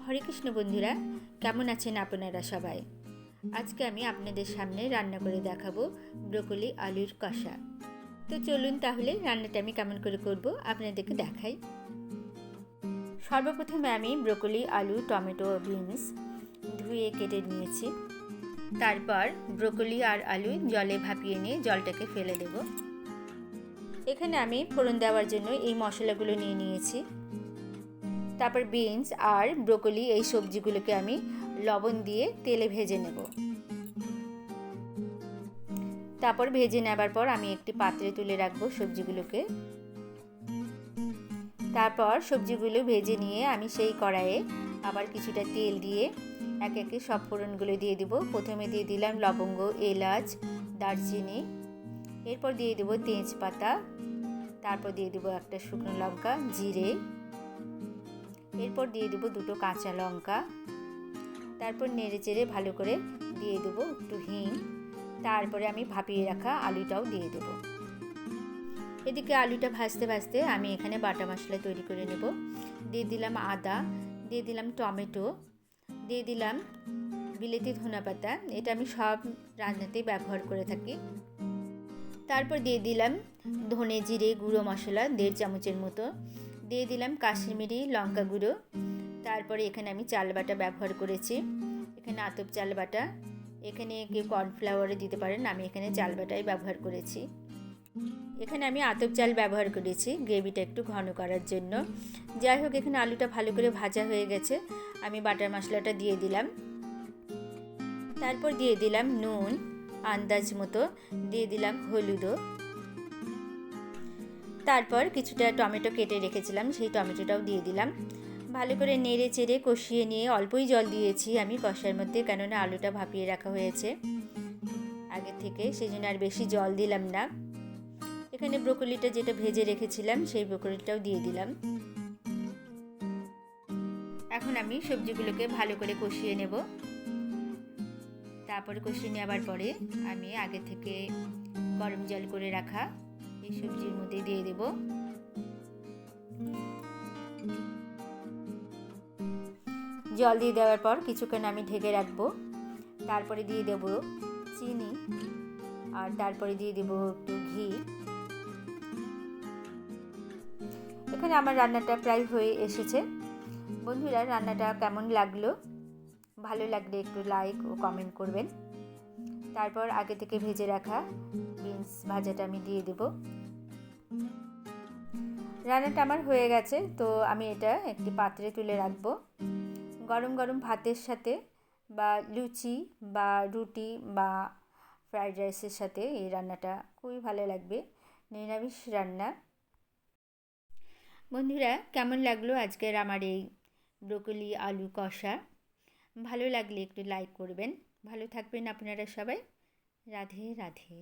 হরে কৃষ্ণ বন্ধুরা, কেমন আছেন আপনারা সবাই? আজকে আমি আপনাদের সামনে রান্না করে দেখাবো ব্রোকলি আলুর কষা। তো চলুন তাহলে রান্নাটা আমি কেমন করে করব আপনাদেরকে দেখাই। সর্বপ্রথমে আমি ব্রোকলি, আলু, টমেটো, বিনস ধুয়ে কেটে নিয়েছি। তারপর ব্রোকলি আর আলু জলে ভাপিয়ে নিয়ে জলটাকে ফেলে দেব। এখানে আমি ফোড়ন দেওয়ার জন্য এই মশলাগুলো নিয়ে নিয়েছি। তারপর বিনস আর ব্রোকলি এই সবজিগুলোকে আমি লবণ দিয়ে তেলে ভেজে নেব। তারপর ভেজে নেবার পর আমি একটি পাত্রে তুলে রাখবো সবজিগুলোকে। তারপর সবজিগুলো ভেজে নিয়ে আমি সেই কড়াইয়ে আবার কিছুটা তেল দিয়ে একে একে সব ফোড়নগুলো দিয়ে দিব। প্রথমে দিয়ে দিলাম লবঙ্গ, এলাচ, দারচিনি, এরপর দিয়ে দেবো তেজপাতা, তারপর দিয়ে দেবো একটা শুকনো লঙ্কা, জিরে, এরপর দিয়ে দেবো দুটো কাঁচা লঙ্কা, তারপর নেড়ে চেড়ে ভালো করে দিয়ে দেবো একটু হিং, তারপরে আমি ভাপিয়ে রাখা আলুটাও দিয়ে দেবো। এদিকে আলুটা ভাজতে ভাজতে আমি এখানে বাটা মশলা তৈরি করে নেব। দিয়ে দিলাম আদা, দিয়ে দিলাম টমেটো, দিয়ে দিলাম বিলেতি ধনেপাতা, এটা আমি সব রান্নাতেই ব্যবহার করে থাকি। তারপর দিয়ে দিলাম ধনে জিরে গুঁড়ো মশলা 1.5 চামচের মতো, দিয়ে দিলাম কাশ্মীরি লঙ্কা গুঁড়ো, তারপরে এখানে আমি চাল বাটা ব্যবহার করেছি। এখানে আতপ চাল বাটা, এখানে কেউ কর্নফ্লাওয়ারে দিতে পারেন, আমি এখানে চাল বাটাই ব্যবহার করেছি। এখানে আমি আতপ চাল ব্যবহার করেছি গ্রেভিটা একটু ঘন করার জন্য। যাই হোক, এখানে আলুটা ভালো করে ভাজা হয়ে গেছে, আমি বাটার মশলাটা দিয়ে দিলাম। তারপর দিয়ে দিলাম নুন আন্দাজ মতো, দিয়ে দিলাম হলুদও, তারপর কিছুটা টমেটো কেটে রেখেছিলাম সেই টমেটোটাও দিয়ে দিলাম। ভালো করে নেড়ে চেড়ে কষিয়ে নিয়ে অল্পই জল দিয়েছি আমি কষার মধ্যে, কেননা আলুটা ভাপিয়ে রাখা হয়েছে আগে থেকে, সেই জন্য আর বেশি জল দিলাম না। এখানে ব্রোকলিটা যেটা ভেজে রেখেছিলাম সেই ব্রোকলিটাও দিয়ে দিলাম। এখন আমি সবজিগুলোকে ভালো করে কষিয়ে নেব। তারপরে কষিয়ে নেওয়ার পরে আমি আগে থেকে গরম জল করে রাখা এই সবজির মধ্যে দিয়ে দেব। জল দিয়ে দেওয়ার পর কিছুক্ষণ আমি ঢেকে রাখবো। তারপরে দিয়ে দেব চিনি, আর তারপরে দিয়ে দেব একটু ঘি। এখানে আমার রান্নাটা প্রায় হয়ে এসেছে। বন্ধুরা, রান্নাটা কেমন লাগলো? ভালো লাগলে একটু লাইক ও কমেন্ট করবেন। তারপর আগে থেকে ভেজে রাখা বিনস ভাজাটা আমি দিয়ে দেব। রান্নাটা আমার হয়ে গেছে, তো আমি এটা একটি পাত্রে তুলে রাখবো। গরম গরম ভাতের সাথে বা লুচি বা রুটি বা ফ্রাইড রাইসের সাথে এই রান্নাটা খুবই ভালো লাগবে, নিরামিষ রান্না। বন্ধুরা, কেমন লাগলো আজকের আমার এই ব্রোকলি আলু কষা? ভালো লাগলে একটু লাইক করবেন। ভালো থাকবেন আপনারা সবাই। রাধে রাধে।